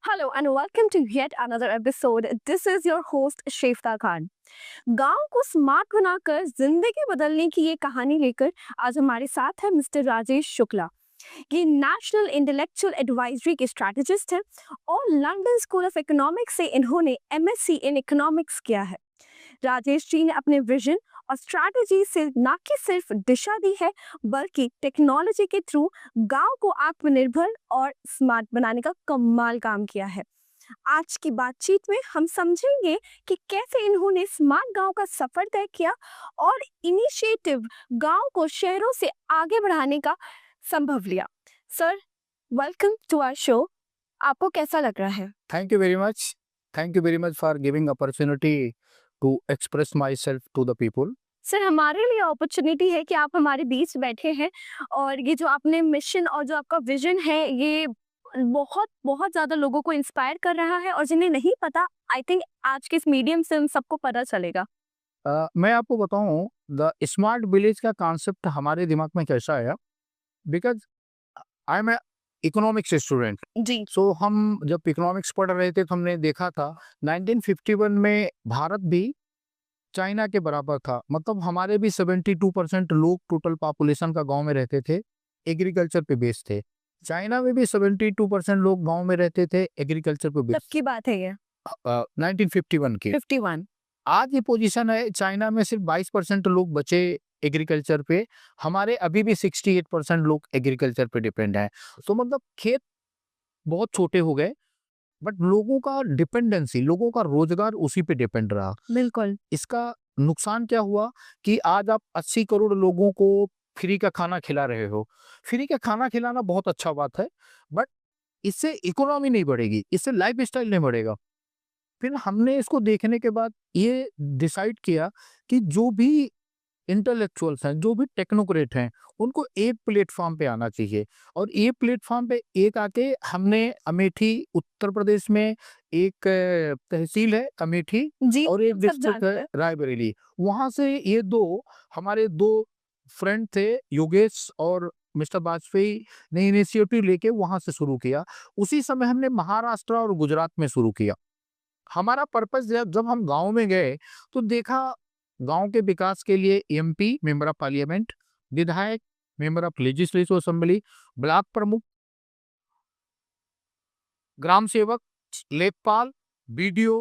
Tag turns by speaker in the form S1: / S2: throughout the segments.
S1: Hello and welcome to yet another episode. This is your host Shefta Khan. गांव को smart बनाकर जिंदगी बदलने की ये कहानी लेकर आज हमारे साथ है मिस्टर राजेश शुक्ला। ये नेशनल इंटेलेक्चुअल एडवाइजरी के स्ट्रैटेजिस्ट हैं और लंदन स्कूल ऑफ इकोनॉमिक्स से इन्होंने एमएससी इन इकोनॉमिक्स किया है। राजेश जी ने अपने विजन और स्ट्रैटेजी से न कि सिर्फ दिशा दी है बल्कि टेक्नोलॉजी के थ्रू गांव को आत्मनिर्भर और स्मार्ट बनाने का कमाल काम किया है। आज की बातचीत में हम समझेंगे कि कैसे इन्होंने स्मार्ट गांव का सफर तय किया और इनिशिएटिव गांव को शहरों से आगे बढ़ाने का संभव लिया। Sir, welcome to our show. आपको कैसा लग रहा है?
S2: Thank you very much. Thank you very much for giving opportunity to express myself to the people.
S1: Sir, हमारे लिए अपॉर्चुनिटी है कि आप हमारे बीच बैठे हैं और ये जो आपने मिशन और जो आपका विजन है ये बहुत बहुत ज़्यादा लोगों को इंस्पायर कर रहा है और जिन्हें नहीं पता, आई थिंक आज के इस मीडियम से उन सबको पता चलेगा।
S2: मैं आपको बताऊं द स्मार्ट विलेज का कॉन्सेप्ट हमारे दिमाग में कैसा आया, because I am economics student.
S1: जी।
S2: सो हम जब इकोनॉमिक्स पढ़ रहे थे तो हमने देखा था 1951 में भारत भी चाइना के बराबर था। मतलब हमारे भी 72% लोग टोटल पॉपुलेशन का गांव में रहते थे, एग्रीकल्चर पे बेस थे। चाइना में भी 72% लोग गांव में रहते थे, एग्रीकल्चर पे
S1: तब
S2: बेस।
S1: की बात है ये
S2: 1951 की।
S1: 51।
S2: आज ये पोजीशन है, चाइना में सिर्फ 22% लोग बचे एग्रीकल्चर पे, हमारे अभी भी 68% लोग एग्रीकल्चर पे डिपेंड है। तो मतलब खेत बहुत छोटे हो गए, बट लोगों का डिपेंडेंसी, लोगों का रोजगार उसी पे डिपेंड रहा।
S1: बिल्कुल।
S2: इसका नुकसान क्या हुआ कि आज आप 80 करोड़ लोगों को फ्री का खाना खिला रहे हो। फ्री का खाना खिलाना बहुत अच्छा बात है, बट इससे इकोनॉमी नहीं बढ़ेगी, इससे लाइफ स्टाइल नहीं बढ़ेगा। फिर हमने इसको देखने के बाद ये डिसाइड किया कि जो भी इंटेलेक्चुअल्स हैं, जो भी टेक्नोक्रेट हैं, उनको एक प्लेटफॉर्म पे आना चाहिए। और ये प्लेटफॉर्म पे एक आके हमने अमेठी, उत्तर प्रदेश में एक तहसील है अमेठी
S1: जी,
S2: और एक
S1: सब
S2: डिस्ट्रिक्ट
S1: जानते
S2: है
S1: हैं।
S2: रायबरेली। वहां से ये हमारे दो फ्रेंड थे, योगेश और मिस्टर वाजपेयी ने इनिशिएटिव लेके वहां से शुरू किया। उसी समय हमने महाराष्ट्र और गुजरात में शुरू किया। हमारा पर्पस जब हम गांव में गए तो देखा गांव के विकास के लिए एमपी मेंबर ऑफ पार्लियामेंट, विधायक, member of legislative assembly, block प्रमुख, ग्राम सेवक, लेखपाल, बीडीओ,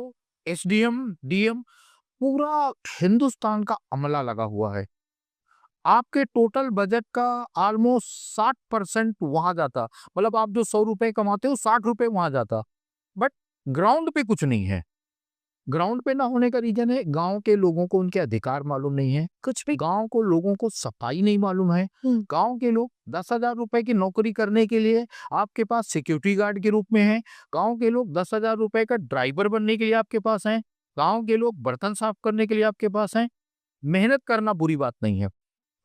S2: एसडीएम, डीएम, पूरा हिंदुस्तान का अमला लगा हुआ है। आपके टोटल बजट का ऑलमोस्ट 60% वहां जाता। मतलब आप जो 100 रुपए कमाते हो, 60 रुपए वहां जाता। बट ग्राउंड पे कुछ नहीं है। ग्राउंड पे ना होने का रीजन है गांव के लोगों को उनके अधिकार मालूम नहीं है,
S1: कुछ भी।
S2: गांव को लोगों को सफाई नहीं मालूम है। गांव के लोग 10,000 रुपए की नौकरी करने के लिए आपके पास सिक्योरिटी गार्ड के रूप में है। गांव के लोग 10,000 रुपए का ड्राइवर बनने के लिए आपके पास है। गांव के लोग बर्तन साफ करने के लिए आपके पास है। मेहनत करना बुरी बात नहीं है,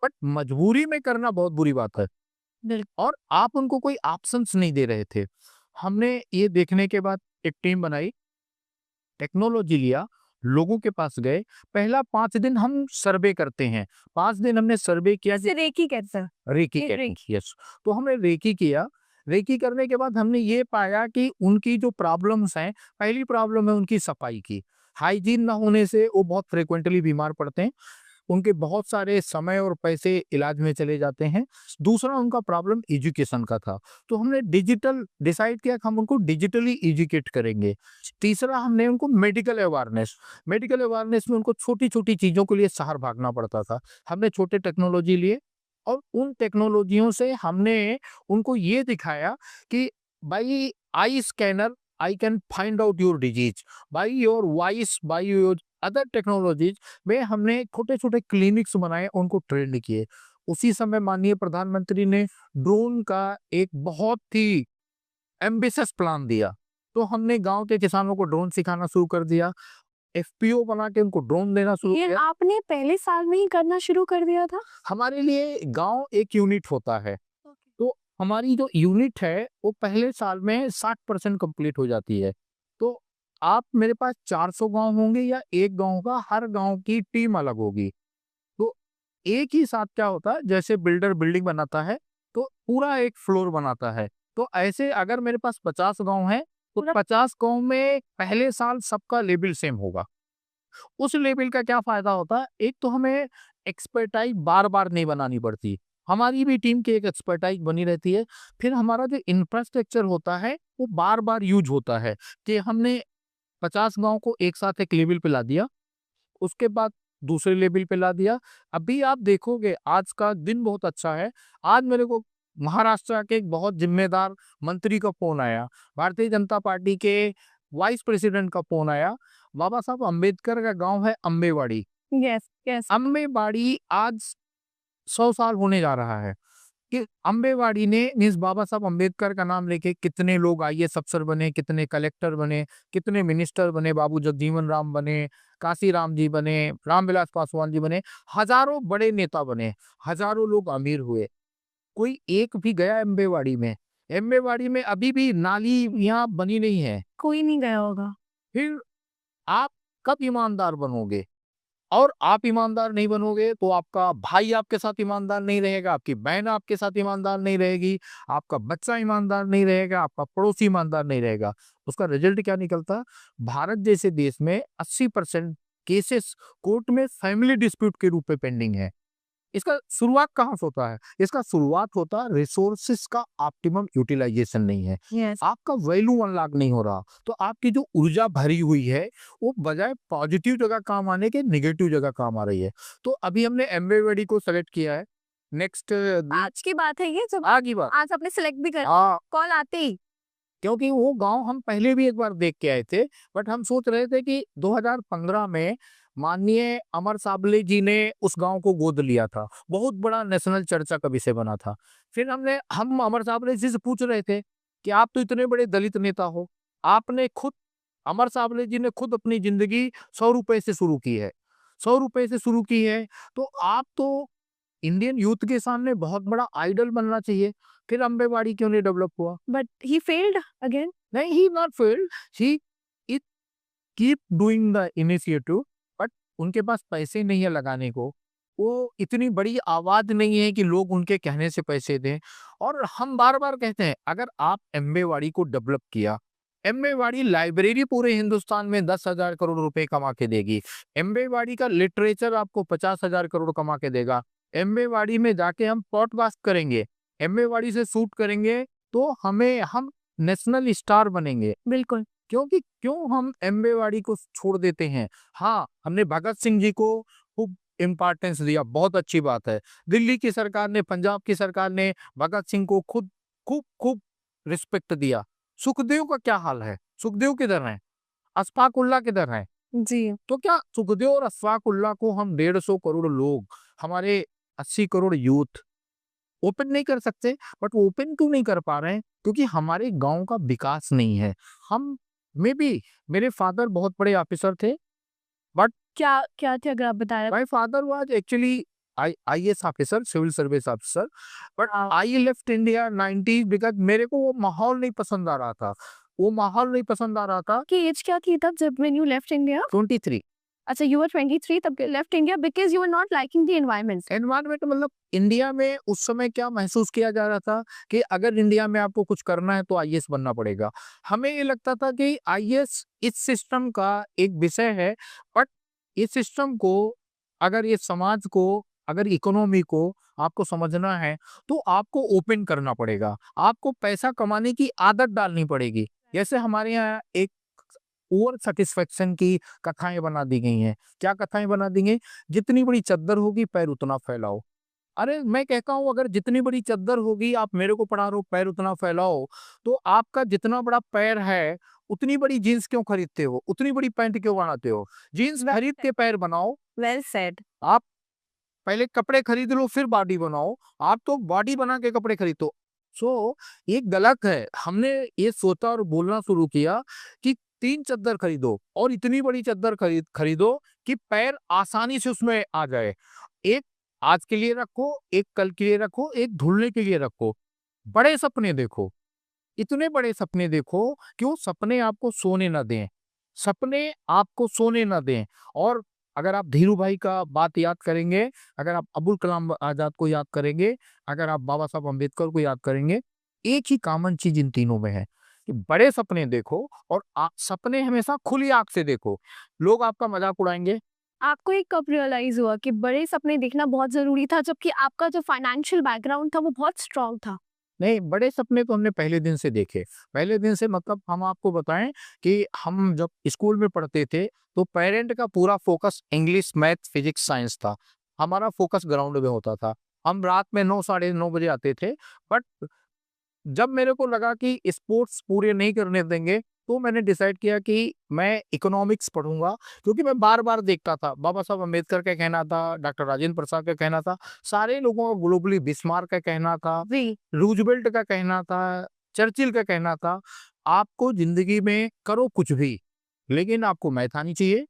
S2: बट मजबूरी में करना बहुत बुरी बात है। और आप उनको कोई ऑप्शंस नहीं दे रहे थे। हमने ये देखने के बाद एक टीम बनाई, टेक्नोलॉजी लिया, लोगों के पास गए। पहला 5 दिन हम सर्वे करते हैं। 5 दिन हमने सर्वे किया।
S1: रेकी कैसा?
S2: रेकी कहते हैं, यस। तो हमने रेकी किया। रेकी करने के बाद हमने ये पाया कि उनकी जो प्रॉब्लम्स हैं, पहली प्रॉब्लम है उनकी सफाई की। हाइजीन ना होने से वो बहुत फ्रिक्वेंटली बीमार पड़ते हैं, उनके बहुत सारे समय और पैसे इलाज में चले जाते हैं। दूसरा उनका प्रॉब्लम एजुकेशन का था, तो हमने डिजिटल डिसाइड किया कि हम उनको डिजिटली एजुकेट करेंगे। तीसरा हमने उनको मेडिकल अवेयरनेस में उनको छोटी छोटी चीजों के लिए शहर भागना पड़ता था। हमने छोटे टेक्नोलॉजी लिए और उन टेक्नोलॉजियों से हमने उनको ये दिखाया कि by I scanner I can find out your disease, by your voice, by your other technologies में हमने छोटे छोटे क्लिनिक्स बनाए, उनको ट्रेंड किए। उसी समय माननीय प्रधानमंत्री ने ड्रोन का एक बहुत ही एम्बिशियस प्लान दिया, तो हमने गांव के किसानों को ड्रोन सिखाना शुरू कर दिया। एफपीओ बना के उनको ड्रोन देना शुरू
S1: ये
S2: किया।
S1: आपने पहले साल में ही करना शुरू कर दिया था?
S2: हमारे लिए गांव एक यूनिट होता है, तो हमारी जो यूनिट है वो पहले साल में 60% कंप्लीट हो जाती है। तो आप मेरे पास 400 गांव होंगे या एक गांव का, हर गांव की टीम अलग होगी। तो एक ही साथ क्या होता है, जैसे बिल्डर बिल्डिंग बनाता है तो पूरा एक फ्लोर बनाता है, तो ऐसे अगर मेरे पास 50 गांव है तो 50 गांव में पहले साल सबका लेवल सेम होगा। उस लेवल का क्या फायदा होता है, एक तो हमें एक्सपर्टाइज बार बार नहीं बनानी पड़ती, हमारी भी टीम की एक एक्सपर्टाइज बनी रहती है। फिर हमारा जो इंफ्रास्ट्रक्चर होता है वो बार बार यूज होता है कि हमने 50 गांव को एक साथ एक लेवल पे ला दिया, उसके बाद दूसरे लेवल पे ला दिया। अभी आप देखोगे आज का दिन बहुत अच्छा है। आज मेरे को महाराष्ट्र के एक बहुत जिम्मेदार मंत्री का फोन आया, भारतीय जनता पार्टी के वाइस प्रेसिडेंट का फोन आया। बाबा साहब अम्बेडकर का गांव है अम्बेवाड़ी।
S1: यस यस
S2: अम्बेवाड़ी आज 100 साल होने जा रहा है कि अम्बेवाड़ी ने मीन्स बाबा साहब अम्बेडकर का नाम लेके कितने लोग आईएएस अफसर बने, कितने कलेक्टर बने, कितने मिनिस्टर बने, बाबू जगजीवन राम बने, काशी राम जी बने, रामविलास पासवान जी बने, हजारों बड़े नेता बने, हजारों लोग अमीर हुए। कोई एक भी गया अम्बेवाड़ी में? अम्बेवाड़ी में अभी भी नाली यहाँ बनी नहीं है।
S1: कोई नहीं गया होगा।
S2: फिर आप कब ईमानदार बनोगे? और आप ईमानदार नहीं बनोगे तो आपका भाई आपके साथ ईमानदार नहीं रहेगा, आपकी बहन आपके साथ ईमानदार नहीं रहेगी, आपका बच्चा ईमानदार नहीं रहेगा, आपका पड़ोसी ईमानदार नहीं रहेगा। उसका रिजल्ट क्या निकलता? भारत जैसे देश में 80% केसेस कोर्ट में फैमिली डिस्प्यूट के रूप में पेंडिंग है। इसका शुरुआत कहाँ से होता है? इसका शुरुआत होता है रिसोर्सेस का ऑप्टिमम यूटिलाइजेशन नहीं है।
S1: यस
S2: आपका वैल्यू अनलॉक नहीं हो रहा, तो आपकी जो ऊर्जा भरी हुई है वो बजाय पॉजिटिव जगह काम आने के नेगेटिव जगह काम आ रही है। तो अभी हमने एम्बेवेडी को सेलेक्ट किया है। नेक्स्ट
S1: आज की बात है ये, जब
S2: आगे बात
S1: आज आपने सिलेक्ट भी कर
S2: हाँ,
S1: कॉल आते ही।
S2: क्योंकि वो गांव हम पहले भी एक बार देख के आए थे, बट हम सोच रहे थे कि 2015 में माननीय अमर साबले जी ने उस गांव को गोद लिया था, बहुत बड़ा नेशनल चर्चा का विषय बना था। फिर हम अमर साबले जी से पूछ रहे थे कि आप तो इतने बड़े दलित नेता हो, आपने खुद अमर साबले जी ने खुद अपनी जिंदगी 100 रुपए से शुरू की है, 100 रुपए से शुरू की है, तो आप तो इंडियन यूथ के सामने बहुत बड़ा आइडल बनना चाहिए। फिर अम्बेवाड़ी क्यों नहीं डेवलप हुआ?
S1: But he failed again.
S2: नहीं, he not failed. He it keep doing the initiative, but उनके पास पैसे नहीं है लगाने को। वो इतनी बड़ी आवाज नहीं है कि लोग उनके कहने से पैसे दें। और हम बार बार कहते हैं अगर आप एम्बेवाड़ी को डेवलप किया, एम्बेवाड़ी लाइब्रेरी पूरे हिंदुस्तान में 10,000 करोड़ रुपए कमा के देगी, एम्बेवाड़ी का लिटरेचर आपको 50,000 करोड़ कमा के देगा। एम्बेवाड़ी में जाके हम पॉडकास्ट करेंगे, एम्बेवाड़ी से शूट करेंगे, तो हम नेशनल स्टार बनेंगे।
S1: बिल्कुल।
S2: क्यों हम एम्बेवाड़ी को छोड़ देते हैं? हाँ, हमने भगत सिंह जी को खूब इम्पोर्टेंस दिया, बहुत अच्छी बात है। दिल्ली की सरकार ने, पंजाब की सरकार ने भगत सिंह को खुद खूब खूब रिस्पेक्ट दिया। सुखदेव का क्या हाल है? सुखदेव किधर है? अशफाक उल्लाह किधर है?
S1: जी
S2: तो क्या सुखदेव और अशफाक उल्लाह को हम 150 करोड़ लोग, हमारे 80 करोड़ यूथ ओपन नहीं कर सकते? बट ओपन क्यों नहीं कर पा रहे हैं? क्योंकि हमारे गांव का विकास नहीं है। हम मे बी, मेरे फादर बहुत बड़े ऑफिसर थे, बट
S1: क्या क्या थे अगर आप बता रहे।
S2: My father was actually IAS officer, civil service officer, but
S1: हाँ।
S2: आई लेफ्ट इंडिया 90 बिकॉज मेरे को वो माहौल नहीं पसंद आ रहा था। वो माहौल नहीं पसंद आ रहा था।
S1: की एज क्या थी तब जब व्हेन यू लेफ्ट इंडिया?
S2: 23
S1: अच्छा, यू वर 23 तब left India because you were not liking the environment.
S2: Environment मतलब इंडिया में उस समय क्या महसूस किया जा रहा था कि अगर इंडिया में आपको कुछ करना है तो आईएएस बनना पड़ेगा। हमें ये लगता था कि आईएएस इस सिस्टम का एक विषय है, बट इस सिस्टम को, अगर ये समाज को, अगर इकोनॉमी को आपको समझना है तो आपको ओपन करना पड़ेगा, आपको पैसा कमाने की आदत डालनी पड़ेगी। जैसे हमारे यहाँ एक ओवर सेटिस्फेक्शन की कथाएं बना दी गई हैं। क्या कथाएं बना दी गई? जितनी बड़ी चद्दर होगी पैर उतना फैलाओ। अरे मैं कहता हूँ अगर जितनी बड़ी चद्दर होगी, आप मेरे को पढ़ा रहे हो पैर उतना फैलाओ, तो आपका जितना बड़ा पैर है उतनी बड़ी जीन्स क्यों खरीदते हो, उतनी बड़ी पैंट क्यों बनाते हो? जीन्स खरीद के पैर बनाओ।
S1: Well said.
S2: आप पहले कपड़े खरीद लो फिर बॉडी बनाओ, आप तो बॉडी बना के कपड़े खरीदो। सो ये गलत है। हमने ये सोचा और बोलना शुरू किया कि 3 चद्दर खरीदो और इतनी बड़ी चद्दर खरीदो कि पैर आसानी से उसमें आ जाए। एक आज के लिए रखो, एक कल के लिए रखो, एक धुलने के लिए रखो। बड़े सपने देखो, इतने बड़े सपने देखो कि वो सपने आपको सोने न दें, सपने आपको सोने न दें। और अगर आप धीरू भाई का बात याद करेंगे, अगर आप अबुल कलाम आजाद को याद करेंगे, अगर आप बाबा साहब अम्बेडकर को याद करेंगे, एक ही कॉमन चीज इन तीनों में है कि बड़े सपने देखो और सपने हमेशा खुली आंख से देखो। लोग आपका मजाक उड़ाएंगे।
S1: आपको ये कब रियलाइज हुआ कि बड़े सपने देखना बहुत जरूरी था, जबकि आपका जो फाइनेंशियल बैकग्राउंड था वो बहुत स्ट्रांग था?
S2: नहीं, बड़े सपने तो हमने पहले दिन से देखे। पहले दिन से मतलब हम आपको बताएं कि हम जब स्कूल में पढ़ते थे तो पेरेंट का पूरा focus English, math, physics, science था। हमारा फोकस ग्राउंड में होता था। हम रात में 9 साढ़े 9 बजे आते थे। बट जब मेरे को लगा कि स्पोर्ट्स पूरे नहीं करने देंगे तो मैंने डिसाइड किया कि मैं इकोनॉमिक्स पढ़ूंगा, क्योंकि मैं बार बार देखता था बाबा साहब अम्बेडकर का कहना था, डॉक्टर राजेंद्र प्रसाद का कहना था, सारे लोगों का ग्लोबली बिस्मार्क का कहना था,
S1: जी।
S2: रूजवेल्ट का कहना था, चर्चिल का कहना था, आपको जिंदगी में करो कुछ भी लेकिन आपको मैथ आनी चाहिए,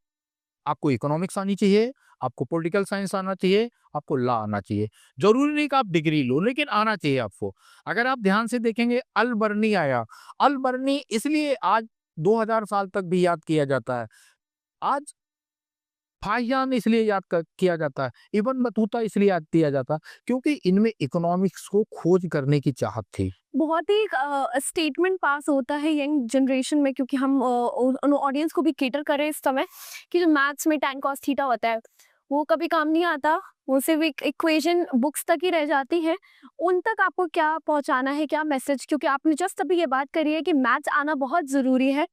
S2: आपको इकोनॉमिक्स आनी चाहिए, आपको पॉलिटिकल साइंस आना चाहिए, आपको लॉ आना चाहिए। जरूरी नहीं कि आप डिग्री लो लेकिन आना चाहिए आपको। अगर आप ध्यान से देखेंगे अल बर्नी आया। अल बर्नी इसलिए आज 2000 साल तक भी याद किया जाता है। आज फाहियान इसलिए किया जाता है, इब्न बतूता इसलिए याद किया जाता है क्योंकि इनमें इकोनॉमिक्स को खोज करने की चाहत थी।
S1: बहुत ही स्टेटमेंट पास होता है यंग जनरेशन में, क्योंकि हम उन ऑडियंस को भी केटर करें इस समय कि जो मैथ्स में tan cos थीटा होता है वो कभी काम नहीं आता, वो सिर्फ एक इक्वेशन बुक्स तक ही रह जाती है। उन तक आपको क्या पहुंचाना है, क्या मैसेज? क्योंकि आपने जस्ट अभी ये बात करी है कि मैथ्स आना बहुत जरूरी है।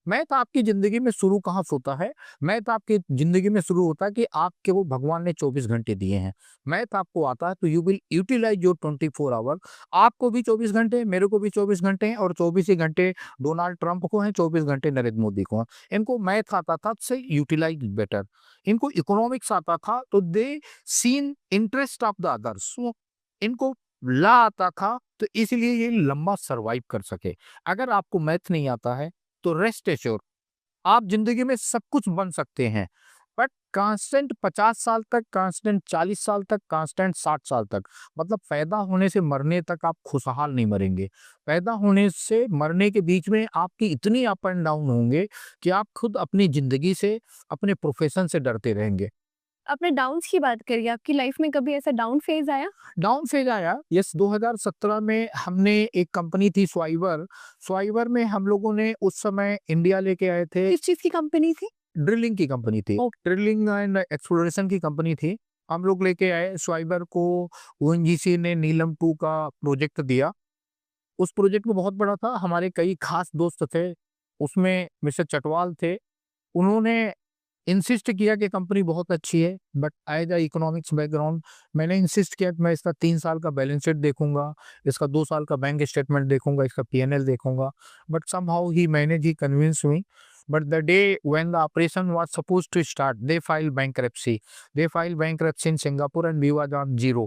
S2: मैथ आपकी जिंदगी में शुरू कहाँ से होता है? मैथ आपकी जिंदगी में शुरू होता है कि आपके वो भगवान ने 24 घंटे दिए हैं। मैथ आपको आता है तो you will utilize your 24 hour. आपको भी 24 घंटे, मेरे को भी 24 घंटे हैं और 24 ही घंटे डोनाल्ड ट्रंप को हैं, 24 घंटे नरेंद्र मोदी को हैं। इनको मैथ आता था से यूटिलाइज बेटर। इनको इकोनॉमिक्स आता था तो they seen interest of the others. इनको ला आता था तो इसलिए ये लंबा सरवाइव कर सके। अगर आपको मैथ नहीं आता है तो रेस्ट एश्योर आप जिंदगी में सब कुछ बन सकते हैं, बट कांस्टेंट 50 साल तक, कांस्टेंट 40 साल तक, कांस्टेंट 60 साल तक, मतलब पैदा होने से मरने तक आप खुशहाल नहीं मरेंगे। पैदा होने से मरने के बीच में आपकी इतनी अप एंड डाउन होंगे कि आप खुद अपनी जिंदगी से, अपने प्रोफेशन से डरते रहेंगे।
S1: आपने डाउन्स की बात करी, आपकी लाइफ में कभी ऐसा डाउन फेज आया?
S2: डाउन फेज आया, यस। 2017 में हमने एक कंपनी थी स्वाइवर। स्वाइवर में हम लोगों ने उस समय इंडिया लेके आए थे।
S1: किस चीज की कंपनी थी?
S2: ड्रिलिंग की कंपनी थी, ड्रिलिंग एंड एक्सप्लोरेशन की कंपनी थी। हम लोग लेके आए स्वाइबर को। ओएनजीसी ने नीलम 2 का प्रोजेक्ट दिया। उस प्रोजेक्ट में बहुत बड़ा था, हमारे कई खास दोस्त थे उसमें, मिस्टर चटवाल थे। उन्होंने इंसिस्ट किया कि कंपनी बहुत अच्छी है, but as a economics background मैंने इंसिस्ट किया कि मैं इसका 3 साल का बैलेंस शीट देखूंगा, इसका 2 साल का बैंक स्टेटमेंट देखूंगा, इसका पीएनएल देखूंगा। But somehow he manage, he convince me. But the day when the operation was supposed to start, they filed bankruptcy. They filed bankruptcy in Singapore and we was on zero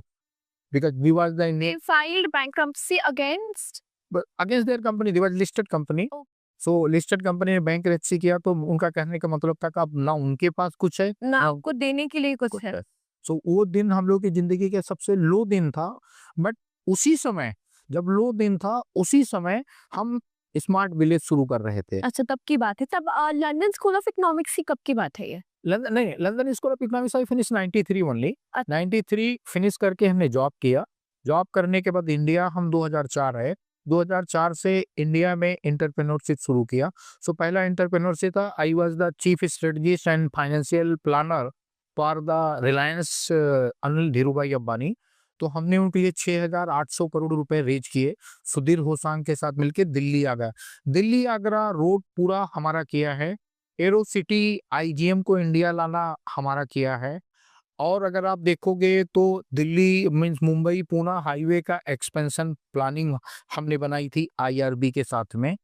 S2: because we was the
S1: They filed bankruptcy against?
S2: against their company. They was listed company.
S1: Oh.
S2: So listed company ने bankruptcy किया तो उनका कहने का मतलब था कि अब ना उनके पास कुछ है
S1: ना आपको देने के लिए कुछ है।
S2: सो वो दिन हम लोग की जिंदगी का सबसे लो दिन था। बट उसी समय, जब लो दिन था उसी समय हम स्मार्ट विलेज शुरू कर रहे थे।
S1: अच्छा, तब की बात है। तब लंदन स्कूल ऑफ इकोनॉमिक्स की कब की बात है ये?
S2: लंदन नहीं, London school of economics I finish 93 only. 93 finish करके हमने जॉब किया। जॉब करने के बाद इंडिया हम 2004 आए। 2004 से इंडिया में एंटरप्रेन्योरशिप शुरू किया। सो पहला एंटरप्रेन्योरशिप था, I was the chief strategist and financial planner for the Reliance Anil Dhirubhai Ambani. तो हमने उनके लिए 6,800 करोड़ रुपए रेज किए। सुधीर होसांग के साथ मिलकर दिल्ली आगरा, दिल्ली आगरा रोड पूरा हमारा किया है। एरो सिटी आईजीएम को इंडिया लाना हमारा किया है। और अगर आप देखोगे तो दिल्ली मींस मुंबई पुणे हाईवे का एक्सपेंशन प्लानिंग हमने बनाई थी आईआरबी के साथ में।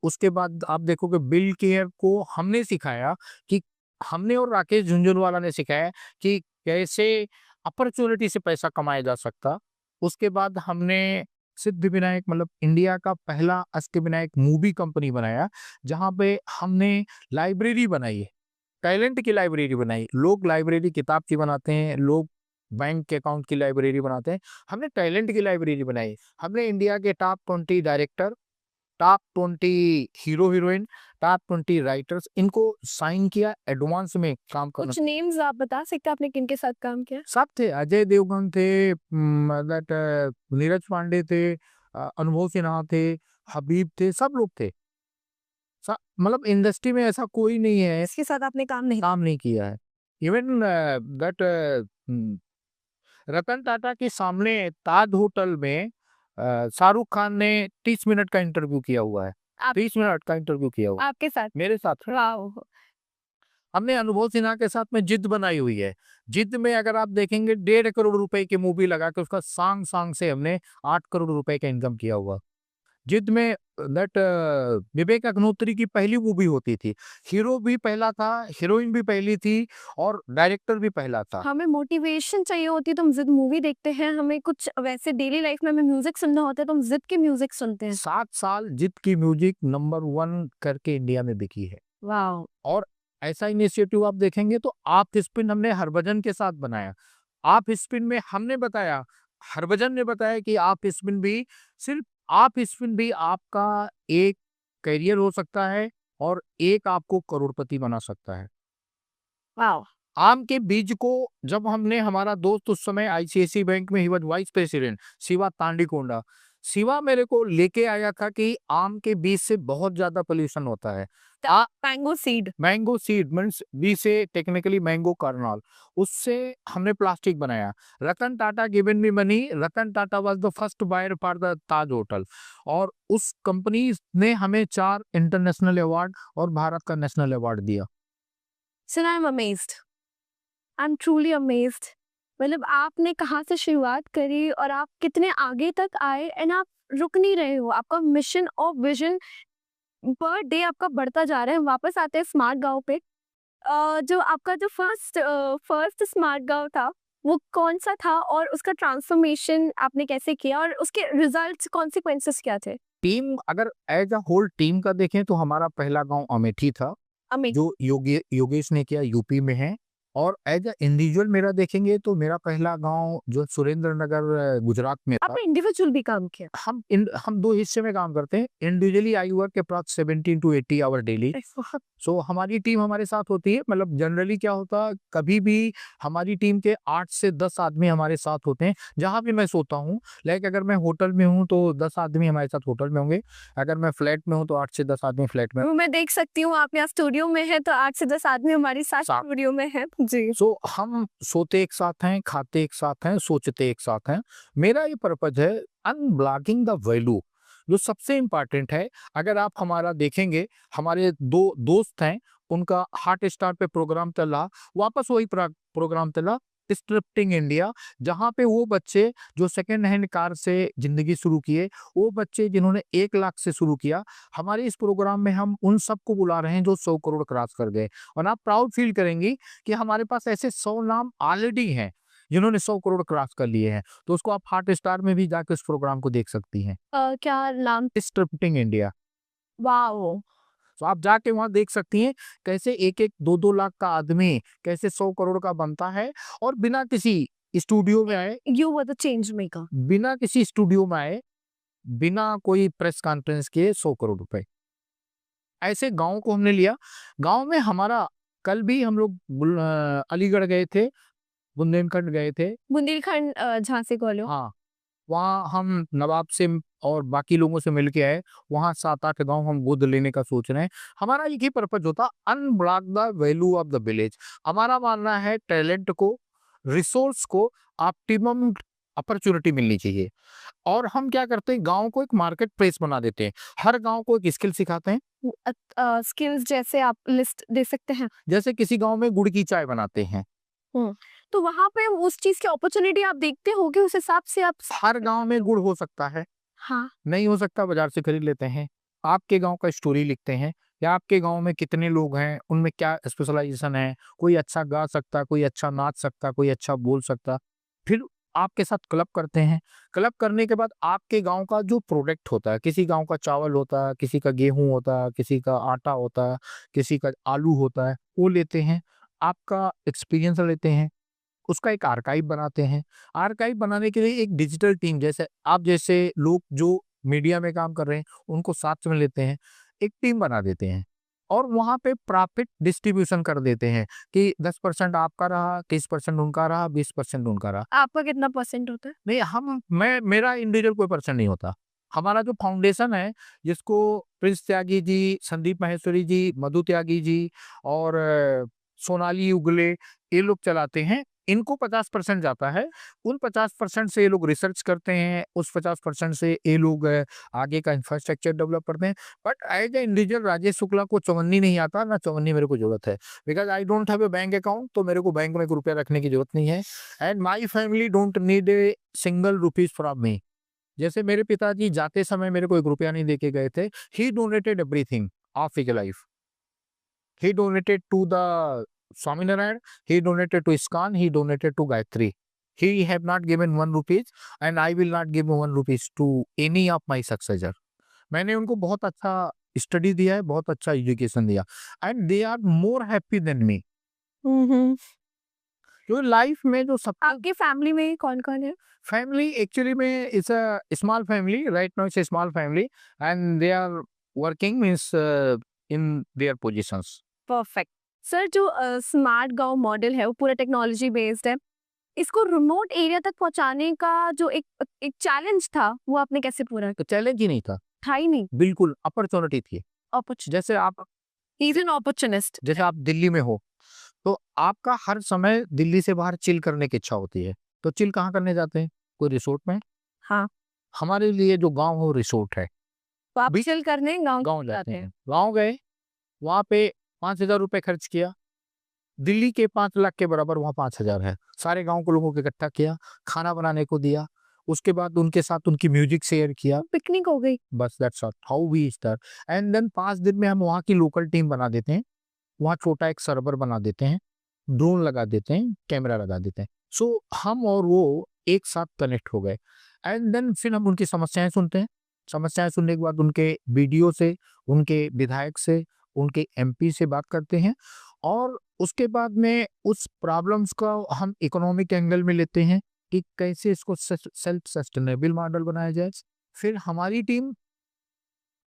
S2: उसके बाद आप देखोगे बिल केयर को हमने सिखाया कि हमने और राकेश झुंझुनवाला ने सिखाया कि कैसे अपॉर्चुनिटी से पैसा कमाया जा सकता। उसके बाद हमने सिद्धिविनायक मतलब इंडिया का पहला अष्टविनायक मूवी कंपनी बनाया, जहां पे हमने लाइब्रेरी बनाई है, टैलेंट की लाइब्रेरी बनाई। लोग लाइब्रेरी किताब की बनाते हैं, लोग बैंक के अकाउंट की लाइब्रेरी बनाते हैं, हमने टैलेंट की लाइब्रेरी बनाई। हमने इंडिया के top 20 director, top 20 hero heroine, top 20 writers, इनको साइन किया एडवांस में काम करना।
S1: कुछ नेम्स आप बता सकते हैं आपने किन के साथ काम किया?
S2: सब थे, अजय देवगन थे, नीरज पांडे थे, अनुभव सिन्हा थे, हबीब थे, सब लोग थे। मतलब इंडस्ट्री में ऐसा कोई नहीं है
S1: इसके साथ आपने काम नहीं
S2: किया है। इवन दैट रतन टाटा के सामने ताज होटल में शाहरुख खान ने 30 मिनट का इंटरव्यू किया हुआ है।
S1: आप
S2: 30 मिनट का इंटरव्यू किया हुआ
S1: आपके साथ?
S2: मेरे साथ।
S1: वाओ!
S2: हमने अनुभव सिन्हा के साथ में जिद बनाई हुई है। जिद में अगर आप देखेंगे 1.5 करोड़ रुपए की मूवी लगा के उसका सांग सांग से हमने 8 करोड़ रुपए का इनकम किया हुआ। जिद में दैट विवेक अग्निहोत्री की पहली मूवी होती थी। हीरो भी पहला था, हीरोइन भी पहली थी और डायरेक्टर भी पहला था।
S1: हमें मोटिवेशन चाहिए होती है तो हम जिद मूवी देखते हैं, हमें कुछ वैसे डेली लाइफ में हमें म्यूजिक सुनना होता है तो हम जिद की म्यूजिक सुनते हैं।
S2: 7 साल जिद की म्यूजिक नंबर 1 करके इंडिया में बिकी है।
S1: वाओ!
S2: और ऐसा इनिशिएटिव आप देखेंगे तो आप स्पिन हमने हरभजन के साथ बनाया। आप स्पिन में हमने बताया, हरभजन ने बताया कि आप स्पिन भी सिर्फ आप स्पिन भी आपका एक करियर हो सकता है और एक आपको करोड़पति बना सकता है।
S1: वाओ!
S2: आम के बीज को जब हमने हमारा दोस्त उस समय आईसीआईसीआई बैंक में he was vice president Shiva Tandikonda, Shiva मेरे को लेके आया था कि आम के बीज से बहुत ज्यादा पोल्यूशन होता है। मैंगो सीड मीन्स बी से टेक्निकली मैंगो कर्नल, उससे हमने प्लास्टिक बनाया। Ratan Tata given me money, Ratan Tata was the first buyer for the Taj hotel और उस कंपनी ने हमें 4 इंटरनेशनल अवार्ड और भारत का नेशनल अवार्ड दिया।
S1: So I am amazed, I am truly amazed. मतलब आपने कहाँ से शुरुआत करी और आप कितने आगे तक आए एंड आप रुक नहीं रहे हो। आपका मिशन और विजन पर डे आपका बढ़ता जा रहा है। वापस आते हैं स्मार्ट गांव पे। जो आपका जो फर्स्ट स्मार्ट गांव था वो कौन सा था और उसका ट्रांसफॉर्मेशन आपने कैसे किया और उसके रिजल्ट्स कॉन्सिक्वेंसेस क्या थे?
S2: टीम अगर एज अ होल टीम का देखें तो हमारा पहला गांव अमेठी था
S1: अमेजिंग।
S2: जो योगेश ने किया, यूपी में है। और एज अ इंडिविजुअल मेरा देखेंगे तो मेरा पहला गांव जो सुरेंद्र नगर गुजरात में था।
S1: आपने इंडिविजुअल भी काम किया?
S2: हम 2 हिस्से में काम करते हैं। Individually I work approx 17 to 80 hour daily. So हमारी टीम हमारे साथ होती है। मतलब जनरली क्या होता, कभी भी हमारी टीम के 8 से 10 आदमी हमारे साथ होते हैं जहां भी मैं सोता हूँ। लाइक अगर मैं होटल में हूँ तो 10 आदमी हमारे साथ होटल में होंगे, अगर मैं फ्लैट में हूँ तो 8 से 10 आदमी फ्लैट में।
S1: मैं देख सकती हूँ आप यहाँ स्टूडियो में है तो 8 से 10 आदमी हमारे साथ स्टूडियो में है जी।
S2: सो हम सोते एक साथ हैं, खाते एक साथ हैं, सोचते एक साथ हैं। मेरा ये पर्पज है अनब्लॉकिंग द वैल्यू, जो सबसे इम्पोर्टेंट है। अगर आप हमारा देखेंगे, हमारे 2 दोस्त हैं, उनका हॉट स्टार पे प्रोग्राम चल रहा, वापस वही प्रोग्राम चला डिस्टरप्टिंग इंडिया, जहां पे वो बच्चे जो सेकेंड हैंड कार से जिंदगी शुरू किए, वो बच्चे जिन्होंने 1 लाख से शुरू किया, हमारे इस प्रोग्राम में हम उन सबको बुला रहे हैं जो 100 करोड़ क्रॉस कर गए। और आप प्राउड फील करेंगी कि हमारे पास ऐसे 100 नाम ऑलरेडी हैं जिन्होंने 100 करोड़ क्रॉस कर लिए हैं। तो उसको आप हॉट स्टार में भी जाकर इस प्रोग्राम को देख सकती हैं।
S1: क्या नाम?
S2: डिस्टरप्टिंग इंडिया।
S1: वाओ!
S2: तो आप जाके वहां देख सकती हैं कैसे 1-1 2-2 लाख का आदमी कैसे 100 करोड़ का बनता है और बिना किसी स्टूडियो में आए,
S1: you were the change maker.
S2: बिना किसी स्टूडियो में आए, बिना कोई प्रेस कॉन्फ्रेंस के 100 करोड़ रुपए। ऐसे गांव को हमने लिया। गांव में हमारा कल भी हम लोग अलीगढ़ गए थे, बुंदेलखंड गए थे।
S1: बुंदेलखंड झांसी कॉलोनी।
S2: हाँ, वहाँ हम नवाब से और बाकी लोगों से मिल के आए। वहाँ 7-8 गांव हम गोद लेने का सोच रहे हैं। हमारा एक ही पर्पज होता, unblock the value of the village. हमारा मानना है टैलेंट को, रिसोर्स को ऑप्टिमम अपॉर्चुनिटी मिलनी चाहिए। और हम क्या करते हैं, गांव को एक मार्केट प्लेस बना देते हैं। हर गांव को एक स्किल सिखाते हैं।
S1: स्किल्स जैसे आप लिस्ट दे सकते हैं?
S2: जैसे किसी गांव में गुड़ की चाय बनाते हैं,
S1: तो वहां पे उस चीज की अपॉर्चुनिटी आप देखते होगे, उस हिसाब से आप।
S2: हर गांव में गुड़ हो सकता है,
S1: हाँ,
S2: नहीं हो सकता बाजार से खरीद लेते हैं। आपके गांव का स्टोरी लिखते हैं या आपके गांव में कितने लोग हैं, उनमें क्या स्पेशलाइजेशन है, कोई अच्छा गा सकता, कोई अच्छा नाच सकता, कोई अच्छा बोल सकता। फिर आपके साथ क्लब करते हैं। क्लब करने के बाद आपके गांव का जो प्रोडक्ट होता है, किसी गांव का चावल होता है, किसी का गेहूं होता है, किसी का आटा होता है, किसी का आलू होता है, वो लेते हैं, आपका एक्सपीरियंस लेते हैं, उसका एक आर्काइव बनाते हैं। आर्काइव बनाने के लिए एक डिजिटल टीम, जैसे आप जैसे लोग जो मीडिया में काम कर रहे हैं उनको साथ में लेते हैं, एक टीम बना देते हैं और वहां पे प्रॉफिट डिस्ट्रीब्यूशन कर देते हैं कि 10% आपका रहा, 30% उनका रहा, 20% उनका रहा।
S1: आपका कितना परसेंट होता है?
S2: नहीं, मेरा इंडिविजुअल कोई परसेंट नहीं होता। हमारा जो फाउंडेशन है, जिसको प्रिंस त्यागी जी, संदीप माहेश्वरी जी, मधु त्यागी जी और सोनाली उगले ये लोग चलाते हैं। इनको 50% जाता है। उन 50% से ये लोग रिसर्च करते हैं, उस 50% से ये लोग आगे का इंफ्रास्ट्रक्चर डेवलप करते हैं। But as a individual Rajesh Shukla को चवन्नी नहीं आता, ना चवन्नी मेरे को जरूरत है, because I don't have a bank account. तो मेरे को बैंक में 1 रुपया रखने की जरूरत नहीं है, and my family don't need a single rupees from me. जैसे मेरे पिताजी जाते समय मेरे को 1 रुपया नहीं देके गए थे। He donated everything of his life. He donated to the Swaminarayan, he donated to ISKCON, he donated to Gayatri. He have not given 1 rupees and I will not give 1 rupees to any of my successor. मैंने उनको बहुत अच्छा study दिया है, बहुत अच्छा education दिया, and they are more happy than me.
S1: Hmm.
S2: जो लाइफ में जो सब
S1: आपकी फैमिली में कौन कौन है?
S2: फैमिली एक्चुअली में it's a small family, right now it's a small family and they are working means in their positions.
S1: Perfect sir. जो स्मार्ट गांव मॉडल है वो पूरा टेक्नोलॉजी बेस्ड है। इसको रिमोट एरिया तक पहुंचाने का जो एक चैलेंज था वो आपने कैसे पूरा
S2: तो चैलेंज ही नहीं था
S1: ही नहीं,
S2: बिल्कुल अपॉर्चुनिटी थी। जैसे आप
S1: इज एन अपॉर्चुनिस्ट।
S2: जैसे आप दिल्ली में हो तो आपका हर समय दिल्ली से बाहर चिल करने की इच्छा होती है, तो चिल कहाँ करने जाते हैं? कोई रिसोर्ट में।
S1: हाँ,
S2: हमारे लिए जो गांव हो रिसोर्ट है।
S1: तो आप चिल करने गांव
S2: गांव जाते हैं, गांव गए, वहां पे 5,000 रुपए खर्च किया। दिल्ली के 5 लाख के बराबर वहाँ 5,000 है। सारे गांव के लोगों को इकट्ठा किया, खाना बनाने को दिया, उसके बाद उनके साथ उनकी म्यूजिक शेयर किया,
S1: पिकनिक हो गई।
S2: बस that's all how we start. And then 5 दिन में हम वहाँ की लोकल टीम बना देते हैं, वहाँ छोटा एक सर्वर बना देते हैं, ड्रोन लगा देते हैं, कैमरा लगा देते हैं। सो हम और वो एक साथ कनेक्ट हो गए, एंड देन फिर हम उनकी समस्याएं सुनते हैं। समस्याएं सुनने के बाद उनके वीडियो से, उनके विधायक से, उनके एमपी से बात करते हैं, और उसके बाद में उस प्रॉब्लम्स का हम इकोनॉमिक एंगल में लेते हैं कि कैसे इसको सेल्फ सस्टेनेबल मॉडल बनाया जाए। फिर हमारी टीम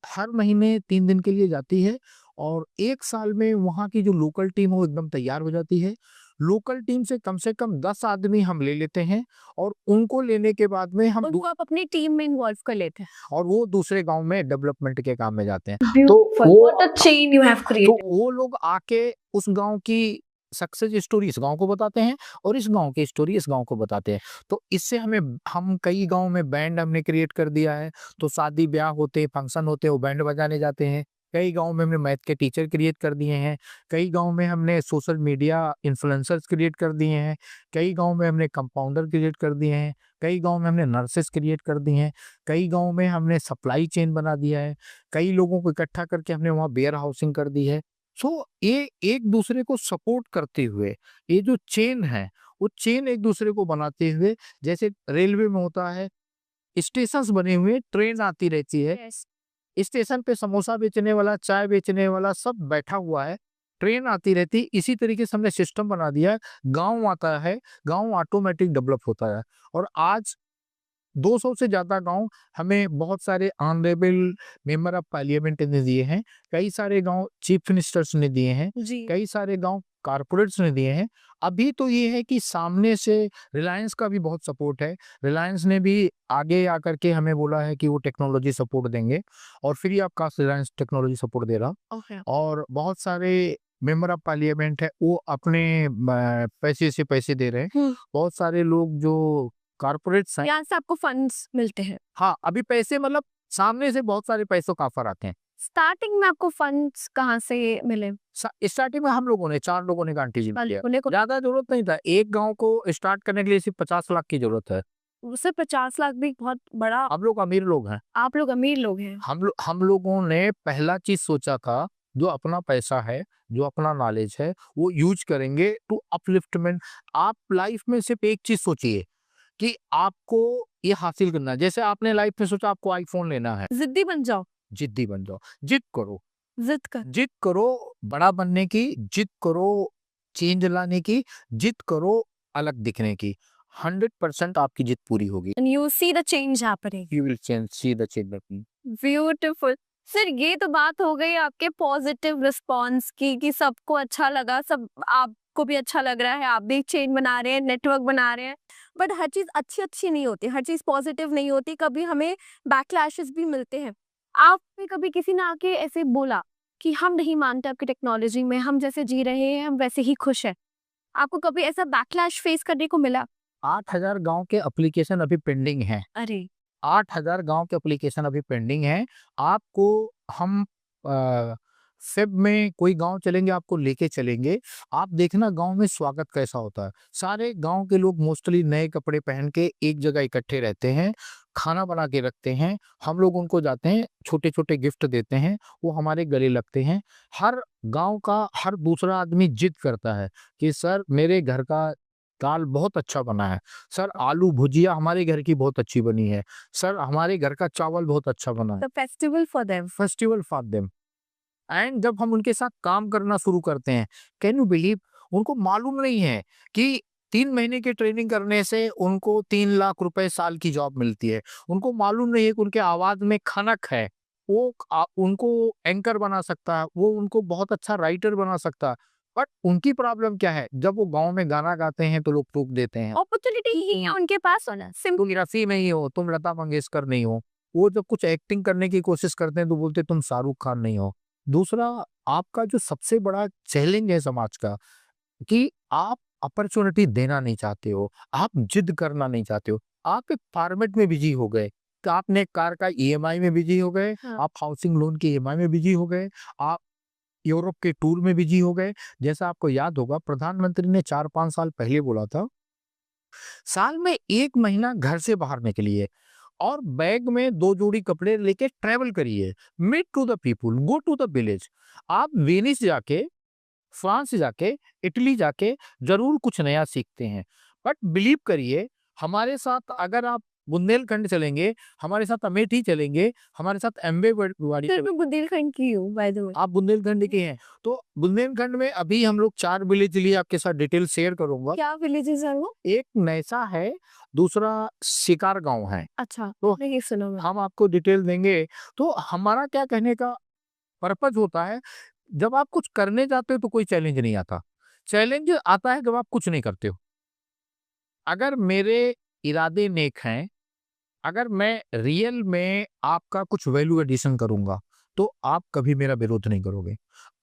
S2: हर महीने 3 दिन के लिए जाती है, और 1 साल में वहाँ की जो लोकल टीम हो एकदम तैयार हो जाती है। लोकल टीम से कम 10 आदमी हम ले लेते हैं, और उनको लेने के बाद में हम
S1: उनको आप अपनी टीम में इन्वॉल्व कर लेते हैं
S2: और वो दूसरे गांव में डेवलपमेंट के काम में जाते हैं।
S1: Beautiful. What a chain you have created.
S2: तो वो लोग आके उस गांव की सक्सेस स्टोरी इस गांव को बताते हैं, और इस गांव की स्टोरी इस गांव को बताते हैं। तो इससे हम कई गांव में बैंड हमने क्रिएट कर दिया है। तो शादी ब्याह होते, फंक्शन होते, वो बैंड बजाने जाते हैं। कई गांव में हमने मैथ के टीचर क्रिएट कर दिए हैं। कई गांव में हमने सोशल मीडिया इन्फ्लुएंसर्स क्रिएट कर दिए हैं। कई गांव में हमने कंपाउंडर क्रिएट कर दिए हैं। कई गांव में हमने नर्सेस क्रिएट कर दी हैं। कई गांव में हमने सप्लाई चेन बना दिया है। कई लोगों को इकट्ठा करके हमने वहाँ वेयर हाउसिंग कर दी है। सो ये एक दूसरे को सपोर्ट करते हुए, ये जो चेन है वो चेन एक दूसरे को बनाते हुए, जैसे रेलवे में होता है, स्टेशंस बने हुए, ट्रेन आती रहती है,
S1: Yes.
S2: स्टेशन पे समोसा बेचने वाला, चाय बेचने वाला सब बैठा हुआ है, ट्रेन आती रहती। इसी तरीके से हमने सिस्टम बना दिया है। गांव आता है, गांव ऑटोमेटिक डेवलप होता है, और आज 200 से ज्यादा गांव हमें बहुत सारे ऑनरेबल मेंबर ऑफ पार्लियामेंट ने दिए हैं। कई सारे गांव चीफ मिनिस्टर्स ने दिए हैं।
S1: जी।
S2: कई सारे गांव कारपोरेट्स ने दिए हैं। अभी तो ये है कि सामने से रिलायंस का भी बहुत सपोर्ट है। रिलायंस ने भी आगे आकर के हमें बोला है कि वो टेक्नोलॉजी सपोर्ट देंगे, और free of cost Reliance technology support दे रहा।
S1: Okay.
S2: और बहुत सारे मेंबर ऑफ पार्लियामेंट है वो अपने पैसे से पैसे दे रहे हैं। बहुत सारे लोग जो कारपोरेट्स हैं,
S1: यहाँ से आपको फंड्स मिलते हैं।
S2: हाँ अभी पैसे मतलब सामने से बहुत सारे पैसों का ऑफर आते हैं।
S1: स्टार्टिंग में आपको फंड्स कहाँ से मिले?
S2: स्टार्टिंग में हम लोगों ने 4 लोगों ने गांधी जी किया।
S1: उन्हें को
S2: ज्यादा जरूरत नहीं था, एक गांव को स्टार्ट करने के लिए सिर्फ 50 लाख की जरूरत है।
S1: उससे 50 लाख भी बहुत बड़ा।
S2: हम लोग अमीर लोग हैं,
S1: आप लोग अमीर लोग हैं।
S2: हम लोगों ने पहला चीज सोचा था, जो अपना पैसा है, जो अपना नॉलेज है, वो यूज करेंगे टू अपलिफ्टमेंट। आप लाइफ में सिर्फ एक चीज सोचिए कि आपको ये हासिल करना है। जैसे आपने लाइफ में सोचा आपको आईफोन लेना है,
S1: जिद्दी बन जाओ,
S2: जिद्दी बन जाओ, जिद करो,
S1: जिद
S2: करो बड़ा बनने की, जिद करो चेंज लाने की, जिद करो अलग दिखने की। 100% आपकी जिद पूरी होगी।
S1: and you see the change happening.
S2: You will change, see the change happening.
S1: Beautiful. Sir ये तो बात हो गई आपके पॉजिटिव रिस्पॉन्स की कि सबको अच्छा लगा, सब आपको भी अच्छा लग रहा है, आप भी चेन बना रहे हैं, नेटवर्क बना रहे हैं। बट हर चीज अच्छी अच्छी नहीं होती, हर चीज पॉजिटिव नहीं होती, कभी हमें बैकलैशेस भी मिलते हैं। आप पे कभी किसी ने आके ऐसे बोला कि हम नहीं मानते आपकी टेक्नोलॉजी में, हम जैसे जी रहे हैं हम वैसे ही खुश हैं? आपको कभी ऐसा बैकलैश फेस करने को मिला?
S2: 8,000 गांव के एप्लीकेशन अभी पेंडिंग हैं।
S1: अरे
S2: 8,000 गांव के एप्लीकेशन अभी पेंडिंग हैं। आपको हम फेब में कोई गांव चलेंगे, आपको लेके चलेंगे। आप देखना गांव में स्वागत कैसा होता है। सारे गांव के लोग मोस्टली नए कपड़े पहन के एक जगह इकट्ठे रहते हैं, खाना बना के रखते हैं। हम लोग उनको जाते हैं, छोटे छोटे गिफ्ट देते हैं, वो हमारे गले लगते हैं। हर गांव का हर दूसरा आदमी जिद करता है कि सर मेरे घर का दाल बहुत अच्छा बना है, सर आलू भुजिया हमारे घर की बहुत अच्छी बनी है, सर हमारे घर का चावल बहुत अच्छा बना है।
S1: The festival for them.
S2: Festival for them. And जब हम उनके साथ काम करना शुरू करते हैं, कैन यू बिलीव, उनको मालूम नहीं है कि 3 महीने की ट्रेनिंग करने से उनको 3 लाख रुपए साल की जॉब मिलती है। उनको मालूम नहीं है कि उनके आवाज में खनक है, वो उनको एंकर बना सकता है, वो उनको बहुत अच्छा राइटर बना सकता है। बट उनकी प्रॉब्लम क्या है, जब वो गांव में गाना गाते हैं तो लोग टोक देते हैं,
S1: अपॉर्चुनिटी ही है उनके पास होना, सिंपल।
S2: तुम रफ़ी नहीं हो, तुम लता मंगेशकर नहीं हो। वो जब कुछ एक्टिंग करने की कोशिश करते हैं तो बोलते हैं तुम शाहरुख खान नहीं हो। दूसरा, आपका जो सबसे बड़ा चैलेंज है समाज का, कि आप अपॉर्चुनिटी देना नहीं चाहते हो, आप जिद करना नहीं चाहते हो। आप एक फॉर्मेट में बिजी हो गए, तो आपने कार का ईएमआई में बिजी हो गए,
S1: हाँ।
S2: आप हाउसिंग लोन की ईएमआई में बिजी हो गए, आप यूरोप के टूर में बिजी हो गए। जैसा आपको याद होगा, प्रधानमंत्री ने 4-5 साल पहले बोला था, साल में 1 महीना घर से बाहर निकलिए और बैग में 2 जोड़ी कपड़े लेके ट्रैवल करिए। Meet to the people, go to the village. आप वेनिस जाके, फ्रांस जाके, इटली जाके ज़रूर कुछ नया सीखते हैं। बट बिलीव करिए, हमारे साथ अगर आप बुंदेलखंड चलेंगे, हमारे साथ अमेठी चलेंगे, हमारे साथ एम्बे वाड़ी,
S1: सर मैं बुंदेलखंड की हूँ बाय द वे।
S2: आप बुंदेलखंड के हैं, तो बुंदेलखंड में अभी हम लोग 4 विलेज लिए आपके साथ डिटेल शेयर करूँगा।
S1: क्या विलेजेस है वो?
S2: एक नैसा है, दूसरा शिकार गाँव है।
S1: अच्छा,
S2: तो
S1: नहीं सुना मैं।
S2: हम आपको डिटेल देंगे। तो हमारा क्या कहने का पर्पज़ होता है, जब आप कुछ करने जाते हो तो कोई चैलेंज नहीं आता। चैलेंज आता है जब आप कुछ नहीं करते हो। अगर मेरे इरादे नेक हैं, अगर मैं रियल में आपका कुछ वैल्यू एडिशन करूँगा, तो आप कभी मेरा विरोध नहीं करोगे।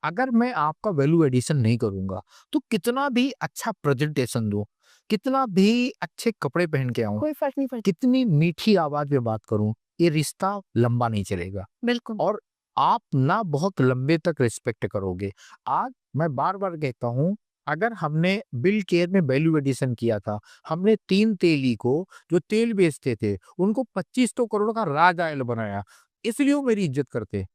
S2: अगर मैं आपका वैल्यू एडिशन नहीं करूँगा, तो कितना भी अच्छा प्रेज़ेंटेशन दूँ, कितना भी अच्छे कपड़े पहन के आऊँ,
S1: कोई फर्क नहीं पड़ता।
S2: कितनी मीठी आवाज़ में बात करूँ, ये रिश्ता लंबा नहीं चलेगा
S1: बिल्कुल।
S2: और आप ना बहुत लंबे तक रिस्पेक्ट करोगे। आज मैं बार-बार कहता हूँ, अगर हमने बिल केयर में वैल्यू एडिशन किया था, हमने 3 तेली को जो तेल बेचते थे, उनको 2500 करोड़ का राज आयल बनाया, इसलिए वो मेरी इज़्ज़त करते।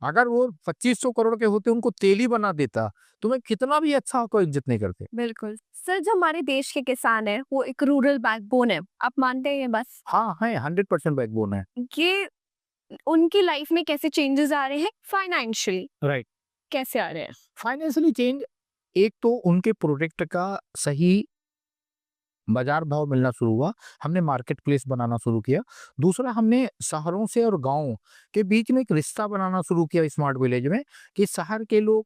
S2: अगर वो 2500 करोड़ के होते, उनको तेली बना देता, तो मैं कितना भी अच्छा हो तो इज़्ज़त नहीं करते।
S1: बिल्कुल। सर जो हमारे देश के किसान हैं, वो एक रूरल बैकबोन है। आप मानते हैं ये बस?
S2: हाँ, है 100% बैकबोन है।
S1: ये उनकी लाइफ में कैसे चेंजेस आ रहे हैं फाइनेंशियली?
S2: राइट।
S1: कैसे आ रहे हैं?
S2: फाइनेंशियली चेंज, एक तो उनके प्रोडक्ट का सही बाजार भाव मिलना शुरू हुआ, हमने मार्केट प्लेस बनाना शुरू किया। दूसरा, हमने शहरों से और गाँव के बीच में एक रिश्ता बनाना शुरू किया स्मार्ट विलेज में, कि शहर के लोग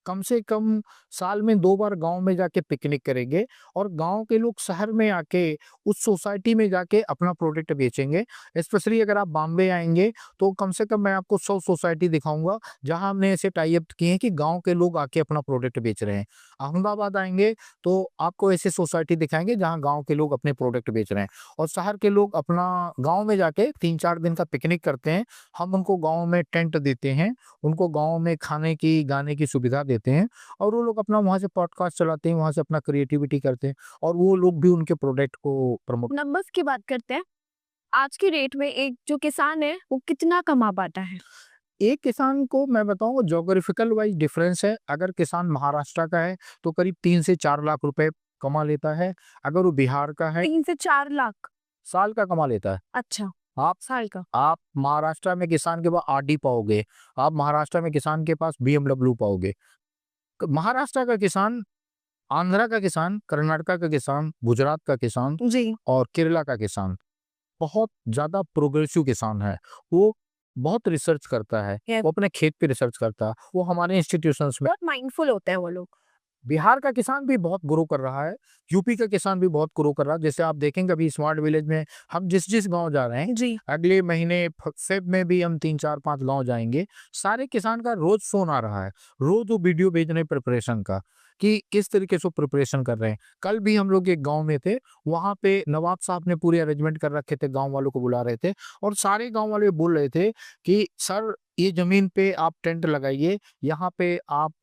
S2: कम से कम साल में 2 बार गाँव में जाके पिकनिक करेंगे और गाँव के लोग शहर में आके उस सोसाइटी में जाके अपना प्रोडक्ट बेचेंगे। स्पेशली अगर आप बॉम्बे आएँगे, तो कम से कम मैं आपको 100 सोसाइटी दिखाऊँगा, जहाँ हमने ऐसे टाई अप किए हैं कि गाँव के लोग आके अपना प्रोडक्ट बेच रहे हैं। अहमदाबाद आएँगे, तो आपको ऐसे सोसाइटी दिखाएँगे जहाँ गाँव के लोग अपने प्रोडक्ट बेच रहे हैं और शहर के लोग अपना गाँव में जाके 3-4 दिन का पिकनिक करते हैं। हम उनको गाँव में टेंट देते हैं, उनको गाँव में खाने की, गाने की सुविधा देते हैं और वो लोग अपना वहाँ से पॉडकास्ट चलाते हैं, वहाँ से अपना क्रिएटिविटी करते हैं और वो लोग भी उनके प्रोडक्ट को प्रमोट।
S1: नंबर्स की बात करते हैं। आज की डेट में एक जो किसान है, वो कितना कमा पाता है?
S2: एक किसान को मैं बताऊँ, ज्योग्राफिकल वाइज़ डिफरेंस है। अगर किसान महाराष्ट्र का है, तो करीब 3 से 4 लाख रुपए कमा लेता है। अगर वो बिहार का है,
S1: 3 से 4 लाख?
S2: साल का कमा लेता है।
S1: अच्छा,
S2: आप
S1: साल का।
S2: आप महाराष्ट्र में किसान के पास आरडी पाओगे, आप महाराष्ट्र में किसान के पास बीएमडब्ल्यू पाओगे। महाराष्ट्र का किसान, आंध्रा का किसान, कर्नाटका का किसान, गुजरात का किसान
S1: जी।
S2: और केरला का किसान बहुत ज़्यादा प्रोग्रेसिव किसान है। वो बहुत रिसर्च करता है,
S1: Yeah.
S2: वो अपने खेत पे रिसर्च करता है, वो हमारे इंस्टीट्यूशंस में।
S1: बहुत माइंडफुल होते हैं वो लोग।
S2: बिहार का किसान भी बहुत ग्रो कर रहा है, यूपी का किसान भी बहुत ग्रो कर रहा है। जैसे आप देखेंगे अभी स्मार्ट विलेज में हम जिस गांव जा रहे हैं,
S1: जी।
S2: अगले महीने फेब में भी हम 3-4-5 गांव जाएंगे। सारे किसान का रोज फोन आ रहा है, रोज वो वीडियो भेज रहे हैं प्रिपरेशन का, कि किस तरीके से प्रिपरेशन कर रहे हैं। कल भी हम लोग एक गांव में थे, वहां पे नवाब साहब ने पूरे अरेंजमेंट कर रखे थे, गांव वालों को बुला रहे थे और सारे गांव वाले बोल रहे थे कि सर ये जमीन पे आप टेंट लगाइए, यहाँ पे आप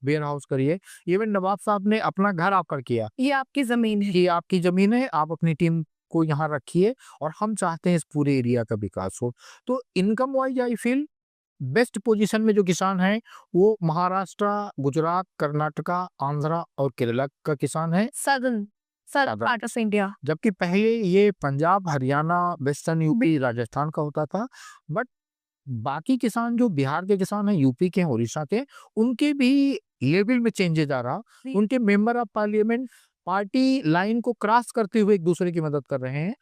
S2: वेयर हाउस करिए। इवन नवाब साहब ने अपना घर आकर किया
S1: ये आपकी जमीन है।
S2: कि आपकी जमीन है, आप अपनी टीम को यहाँ रखिए और हम चाहते हैं इस पूरे एरिया का विकास हो। तो income wise I feel best position में जो किसान है वो महाराष्ट्र, गुजरात, कर्नाटका, आंध्रा और केरला का किसान है।
S1: Southern
S2: Southern.
S1: Part of India.
S2: जबकि पहले ये पंजाब, हरियाणा, वेस्टर्न यूपी, राजस्थान का होता था। बट बाकी किसान जो बिहार के किसान हैं, यूपी के, उड़ीसा के, उनके भी लेवल में चेंजेस आ रहा।
S1: जी।
S2: उनके member of parliament party line को क्रॉस करते हुए एक दूसरे की मदद कर रहे हैं।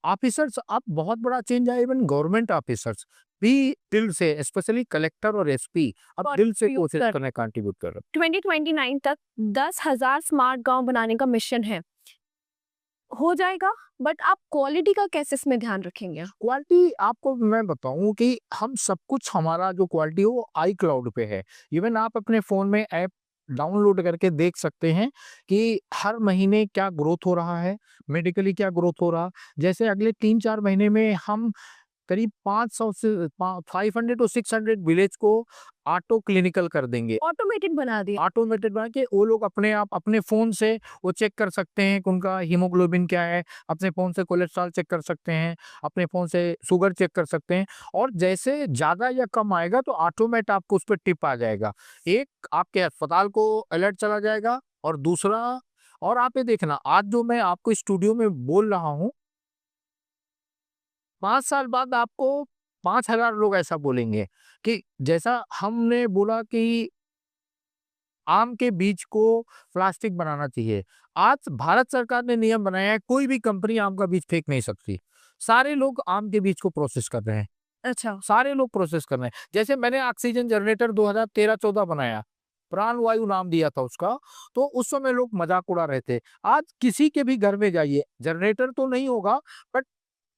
S2: ऑफिसर्स, अब बहुत बड़ा चेंज आया, इवन गवर्नमेंट ऑफिसर्स भी दिल से, स्पेशली कलेक्टर और एसपी, अब दिल से
S1: Contribute
S2: कोशिश
S1: कर-
S2: करने कंट्रीब्यूट कर रहे
S1: 2029 तक 10,000 स्मार्ट गांव बनाने का मिशन है, हो जाएगा। बट आप क्वालिटी का कैसे इसमें ध्यान रखेंगे?
S2: हैं। क्वालिटी आपको मैं बताऊं कि हम सब कुछ, हमारा जो क्वालिटी वो आई क्लाउड पे है। इवन आप अपने फोन में ऐप डाउनलोड करके देख सकते हैं कि हर महीने क्या ग्रोथ हो रहा है, मेडिकली क्या ग्रोथ हो रहा। जैसे अगले 3-4 महीने में हम करीब 500 से 500 टू 600 विलेज को ऑटो क्लिनिकल कर देंगे।
S1: ऑटोमेटेड बना दिया।
S2: ऑटोमेटेड बना के वो लोग अपने आप अपने फोन से वो चेक कर सकते हैं कि उनका हीमोग्लोबिन क्या है, अपने फोन से कोलेस्ट्रॉल चेक कर सकते हैं, अपने फोन से शुगर चेक कर सकते हैं। और जैसे ज्यादा या कम आएगा तो ऑटोमेट आपको उस पर टिप आ जाएगा। एक, आपके अस्पताल को अलर्ट चला जाएगा, और दूसरा, और आप ये देखना, आज जो मैं आपको स्टूडियो में बोल रहा हूँ, 5 साल बाद आपको 5,000 लोग ऐसा बोलेंगे कि जैसा हमने बोला कि आम के बीज को प्लास्टिक बनाना चाहिए। आज भारत सरकार ने नियम बनाया है, कोई भी कंपनी आम का बीज फेंक नहीं सकती। सारे लोग आम के बीज को प्रोसेस कर रहे हैं,
S1: अच्छा।
S2: सारे लोग प्रोसेस कर रहे हैं। जैसे मैंने ऑक्सीजन जनरेटर 2013-14 बनाया, प्राण वायु नाम दिया था उसका, तो उस समय लोग मजाक उड़ा रहे थे। आज किसी के भी घर में जाइए, जनरेटर तो नहीं होगा, बट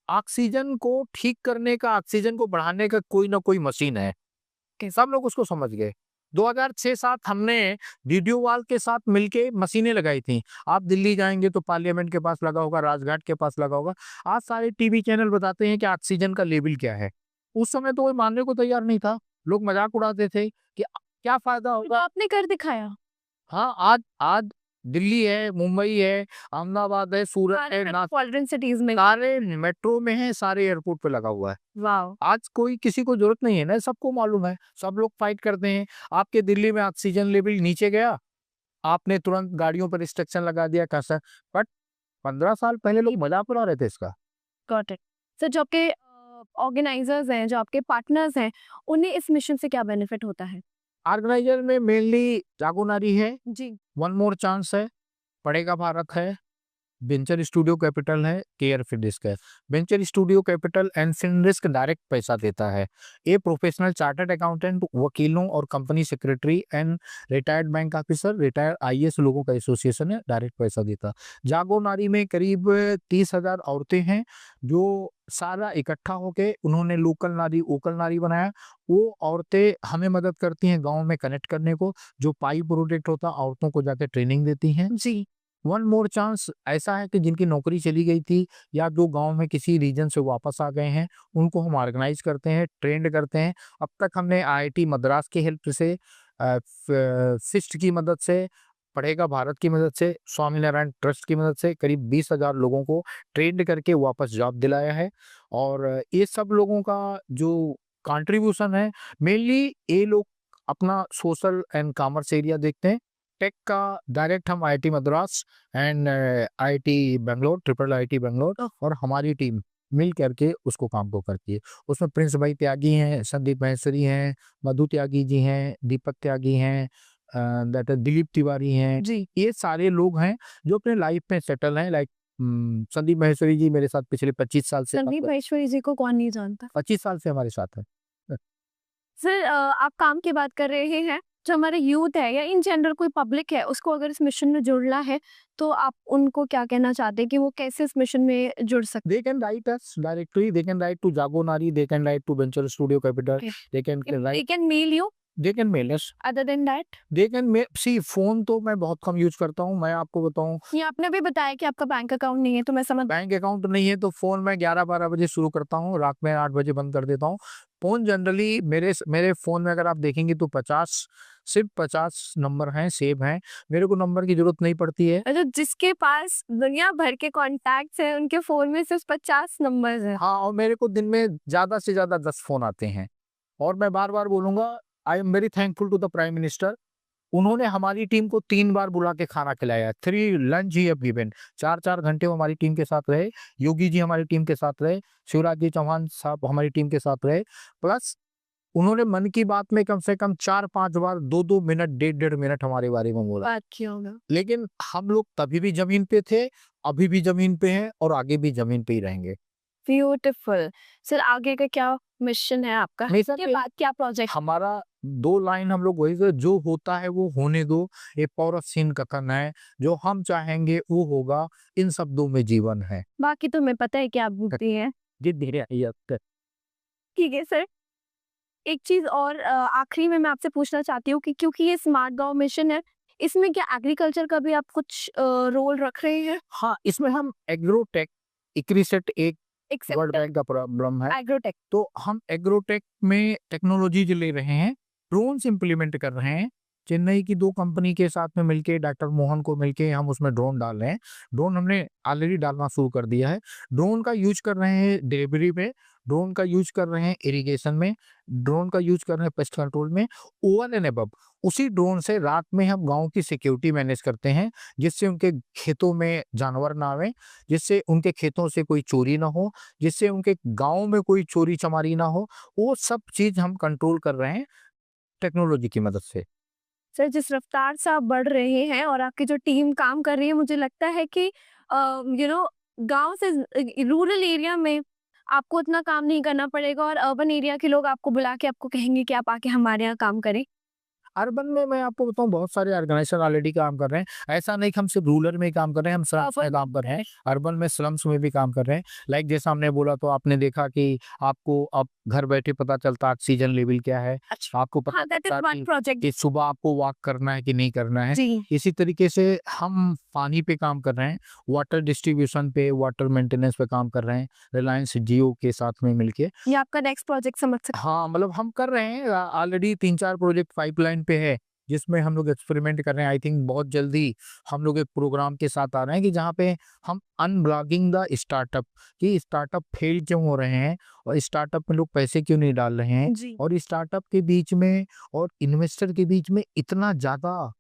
S2: ऑक्सीजन को ठीक करने का, ऑक्सीजन को बढ़ाने का कोई ना कोई मशीन है। सब लोग उसको समझ गए। 2006-7 हमने वीडियो वॉल के साथ मिलके मशीनें लगाई थी। आप दिल्ली जाएंगे तो पार्लियामेंट के पास लगा होगा, राजघाट के पास लगा होगा। आज सारे टीवी चैनल बताते हैं कि ऑक्सीजन का लेवल क्या है। उस समय तो कोई मानने को तैयार नहीं था, लोग मजाक उड़ाते थे कि क्या फायदा
S1: तो
S2: होगा।
S1: आपने कर दिखाया।
S2: हाँ, आज आज दिल्ली है, मुंबई है, अहमदाबाद है, सूरत है,
S1: मेट्रोपॉलिटन सिटीज में।
S2: सारे मेट्रो में है, सारे एयरपोर्ट पे लगा हुआ है।
S1: वाओ।
S2: आज कोई किसी को जरूरत नहीं है ना, सबको मालूम है, सब लोग फाइट करते हैं। आपके दिल्ली में ऑक्सीजन लेवल नीचे गया, आपने तुरंत गाड़ियों पर रिस्ट्रिक्शन लगा दिया कैसा। बट 15 साल पहले लोग मजाक उड़ा रहे थे इसका।
S1: Got it. सर, जो आपके ऑर्गेनाइजर्स हैं, जो आपके पार्टनर्स हैं, उन्हें इस मिशन से क्या बेनिफिट होता है?
S2: ऑर्गेनाइजर में मेनली जागो नारी है,
S1: जी।
S2: वन मोर चांस है, पढ़ेगा भारत है, वेंचर स्टूडियो कैपिटल है, केयर फिनिस्क है। Venture studio capital and Finrisk direct पैसा देता है। ये प्रोफेशनल चार्टर्ड अकाउंटेंट, वकीलों और company secretary and retired bank officer, retired IAS लोगों का एसोसिएशन है, डायरेक्ट पैसा देता। जागो नारी में करीब 30,000 औरतें हैं जो सारा इकट्ठा होके उन्होंने लोकल नारी वोकल नारी बनाया। वो औरतें हमें मदद करती हैं गांव में कनेक्ट करने को। जो पाई प्रोजेक्ट होता, औरतों को जाके ट्रेनिंग देती हैं।
S1: जी।
S2: वन मोर चांस ऐसा है कि जिनकी नौकरी चली गई थी या जो गांव में किसी रीजन से वापस आ गए हैं, उनको हम ऑर्गेनाइज करते हैं, ट्रेंड करते हैं। अब तक हमने आईआईटी मद्रास की हेल्प से, सिस्ट की मदद से, पढ़ेगा भारत की मदद से, स्वामीनारायण ट्रस्ट की मदद से करीब 20,000 लोगों को ट्रेंड करके वापस जॉब दिलाया है। और ये सब लोगों का जो कंट्रीब्यूशन है, मेनली ये लोग अपना सोशल एंड कॉमर्स एरिया देखते हैं। टेक का डायरेक्ट हम IIT Madras and IIT Bangalore, triple IIT Bangalore और हमारी टीम मिल करके उसको काम को करती है। उसमें प्रिंस भाई त्यागी हैं, संदीप महेश्वरी हैं, मधु त्यागी जी हैं, दीपक त्यागी हैं, दिलीप तिवारी हैं।
S1: जी।
S2: ये सारे लोग हैं जो अपने लाइफ में सेटल हैं। लाइक संदीप माहेश्वरी जी मेरे साथ पिछले 25 साल से
S1: संदीप महेश्वरी जी को कौन नहीं जानता?
S2: 25 साल से हमारे साथ है।
S1: सर आप काम की बात कर रहे हैं, जो हमारे यूथ है या इन जनरल कोई पब्लिक है उसको अगर इस मिशन में जुड़ना है तो आप उनको क्या कहना चाहते हैं कि वो कैसे इस मिशन में जुड़ सकते
S2: They can write us directly. They can write to Jago Nari. They can write to Venture Studio Capital.
S1: Okay.
S2: They can
S1: हैं?
S2: write.
S1: They can mail you
S2: They can mail us.
S1: other than that?
S2: They can mail. See, phone तो मैं बहुत कम use करता हूँ। मैं आपको बताऊँ,
S1: ये आपने भी बताया कि आपका बैंक अकाउंट नहीं है, तो मैं समझ
S2: बैंक अकाउंट नहीं है तो फोन मैं 11-12 बजे शुरू करता हूँ, रात में 8 बजे बंद कर देता हूँ। फोन जनरली मेरे फोन में अगर आप देखेंगे तो 50 नंबर हैं, सेव हैं। मेरे को नंबर की जरूरत नहीं पड़ती है।
S1: मतलब जिसके पास दुनिया भर के कॉन्टैक्ट्स हैं उनके फोन में सिर्फ 50 नंबर्स हैं।
S2: हाँ, और मेरे को दिन में ज्यादा से ज्यादा 10 फोन आते हैं। और मैं बार बार बोलूंगा, I am very thankful to the prime minister. उन्होंने हमारी टीम को 3 बार बुला के खाना खिलाया। 3 लंच ही हैव गिवन। 4-4 घंटे वो हमारी टीम के साथ रहे। योगी जी हमारी टीम के साथ रहे। शिवराज जी चौहान साहब हमारी टीम के साथ रहे। प्लस उन्होंने मन की बात में कम से कम 4-5 बार 2-2 मिनट, 1.5 मिनट हमारे बारे में बोला।
S1: बात किया होगा।
S2: लेकिन हम लोग तभी भी जमीन पे थे, अभी भी जमीन पे हैं और आगे भी जमीन पे ही रहेंगे।
S1: ब्यूटीफुल। सर आगे का क्या मिशन है आपका?
S2: मिशन
S1: के
S2: पे-
S1: बाद क्या प्रोजेक्ट?
S2: हमारा 2 लाइन हम लोग वही से, जो होता है वो होने दो, ये पौरव सीन कथन है। जो हम चाहेंगे वो होगा, इन शब्दों में जीवन है।
S1: बाकी तो मैं पता है कि आप भूखती हैं।
S2: जी धीरे
S1: ठीक है सर। एक चीज और आखिरी में मैं आपसे पूछना चाहती हूँ कि क्योंकि ये स्मार्ट गांव मिशन है, इसमें क्या एग्रीकल्चर का भी आप कुछ रोल रख रहे हैं?
S2: हाँ, इसमें हम एग्रोटेक, इक्रिसेट एक वर्ल्ड बैंक का प्रॉब्लम है,
S1: एग्रोटेक।
S2: तो हम एग्रोटेक में टेक्नोलॉजी ले रहे हैं, ड्रोन्स इंप्लीमेंट कर रहे हैं। चेन्नई की 2 कंपनी के साथ में मिलके, डॉक्टर मोहन को मिलके हम उसमें ड्रोन डाल रहे हैं। ड्रोन हमने ऑलरेडी डालना शुरू कर दिया है। ड्रोन का यूज कर रहे हैं डिलीवरी पे, ड्रोन का यूज कर रहे हैं इरिगेशन में, ड्रोन का यूज कर रहे हैं पेस्ट कंट्रोल में। ओवर एंड अबव उसी ड्रोन से रात में हम गांव की सिक्योरिटी मैनेज करते हैं, जिससे उनके खेतों में जानवर ना आवे, जिससे उनके खेतों से कोई चोरी ना हो, जिससे उनके गांव में कोई चोरी चमारी ना हो। वो सब चीज हम कंट्रोल कर रहे हैं टेक्नोलॉजी की मदद से।
S1: सर जिस रफ्तार से आप बढ़ रहे हैं और आपकी जो टीम काम कर रही है, मुझे लगता है कि गांव से रूरल एरिया में आपको उतना काम नहीं करना पड़ेगा और अर्बन एरिया के लोग आपको बुला के आपको कहेंगे कि आप आके हमारे यहाँ काम करें।
S2: अर्बन में मैं आपको बताऊं, बहुत सारे ऑर्गेनाइजेशन ऑलरेडी काम कर रहे हैं। ऐसा नहीं कि हम सिर्फ रूरल में ही काम कर रहे हैं, हम स्लम्स में काम कर रहे हैं, अर्बन में स्लम्स में भी काम कर रहे हैं। लाइक जैसा हमने बोला, तो आपने देखा कि आपको अब घर बैठे पता चलता ऑक्सीजन लेवल क्या है।
S1: अच्छा,
S2: आपको
S1: हाँ, that is one project।
S2: कि सुबह आपको वॉक करना है कि नहीं करना है।
S1: जी।
S2: इसी तरीके से हम पानी पे काम कर रहे हैं, वाटर डिस्ट्रीब्यूशन पे, वाटर मेंटेनेंस पे काम कर रहे हैं, रिलायंस जियो के साथ में मिलके।
S1: ये आपका नेक्स्ट प्रोजेक्ट समझ सकते
S2: हाँ, मतलब हम कर रहे हैं, ऑलरेडी 3-4 प्रोजेक्ट पाइपलाइन पे है, जिसमें हम लोग एक्सपेरिमेंट कर रहे हैं। आई थिंक बहुत जल्दी हम लोग एक प्रोग्राम के साथ आ रहे हैं कि जहाँ पे हम अनब्लॉगिंग द स्टार्टअप, कि स्टार्टअप फेल क्यों हो रहे हैं और स्टार्टअप में लोग पैसे क्यों नहीं डाल रहे हैं,
S1: जी।
S2: और स्टार्टअप के बीच में और इन्वेस्टर के बीच में इतना ज्यादा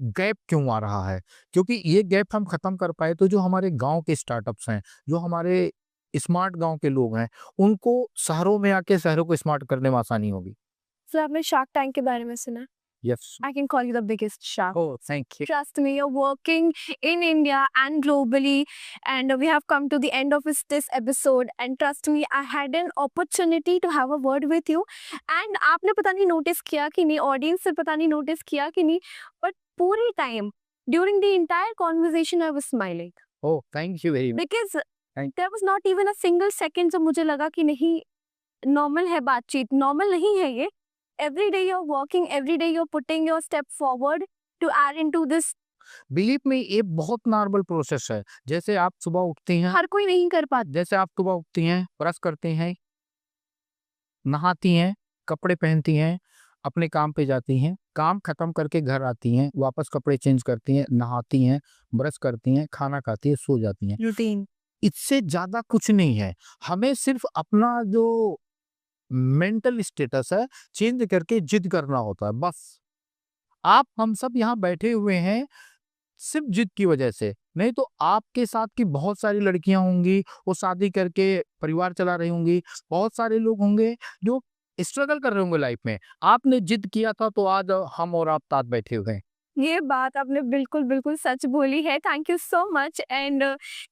S2: गैप क्यों आ रहा है। क्योंकि ये गैप हम खत्म कर पाए तो जो हमारे गांव के स्टार्टअप्स हैं, जो हमारे स्मार्ट गांव के लोग हैं, उनको शहरों में आके शहरों को स्मार्ट करने में आसानी होगी।
S1: सर आपने शार्क टैंक के बारे में सुना?
S2: Yes.
S1: I can call you the biggest shark.
S2: Oh, thank you.
S1: Trust me, you're working in India and globally, and we have come to the end of this episode. And trust me, I had an opportunity to have a word with you. And आपने पता नहीं notice किया कि नहीं, audience से पता नहीं notice किया कि नहीं, but पूरी time during the entire conversation I was smiling
S2: Oh, thank you very much.
S1: because
S2: Thank-
S1: there was not even a single second जब मुझे लगा कि नहीं normal है बातचीत, normal नहीं है ये। Every day you're working, every day you're putting your step forward to add into this।
S2: Believe me, ये बहुत नॉर्मल प्रोसेस है। जैसे आप सुबह उठती हैं,
S1: हर कोई नहीं कर पाता।
S2: जैसे आप सुबह उठती हैं, ब्रश करती हैं, नहाती हैं, कपड़े पहनती हैं, अपने काम पे जाती हैं, काम खत्म करके घर आती हैं, वापस कपड़े चेंज करती हैं, नहाती हैं, ब्रश करती हैं, खाना खाती हैं, सो जाती हैं।
S1: रूटीन।
S2: इससे ज्यादा कुछ नहीं है। हमें सिर्फ अपना जो मेंटल स्टेटस है चेंज करके जिद करना होता है, बस। आप हम सब यहाँ बैठे हुए हैं सिर्फ जिद की वजह से, नहीं तो आपके साथ की बहुत सारी लड़कियां होंगी, वो शादी करके परिवार चला रही होंगी, बहुत सारे लोग होंगे जो स्ट्रगल कर रहे होंगे लाइफ में। आपने जिद किया था तो आज हम और आप साथ बैठे हुए हैं।
S1: ये बात आपने बिल्कुल बिल्कुल सच बोली है। Thank you so much and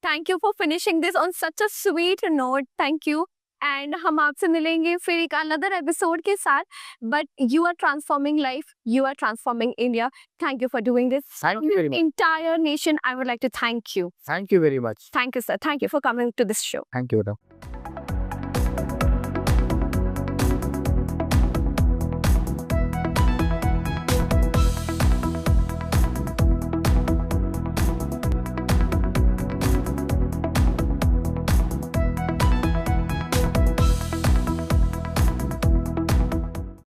S1: thank you for finishing this on such a sweet note. Thank you and हम आपसे मिलेंगे फिर एक अनदर एपिसोड के साथ। But you are transforming life, you are transforming India. Thank you for doing this.
S2: Thank you very much.
S1: Entire nation, I would like to thank you.
S2: Thank you very much.
S1: Thank you, sir. Thank you for coming to this show.
S2: Thank you, madam.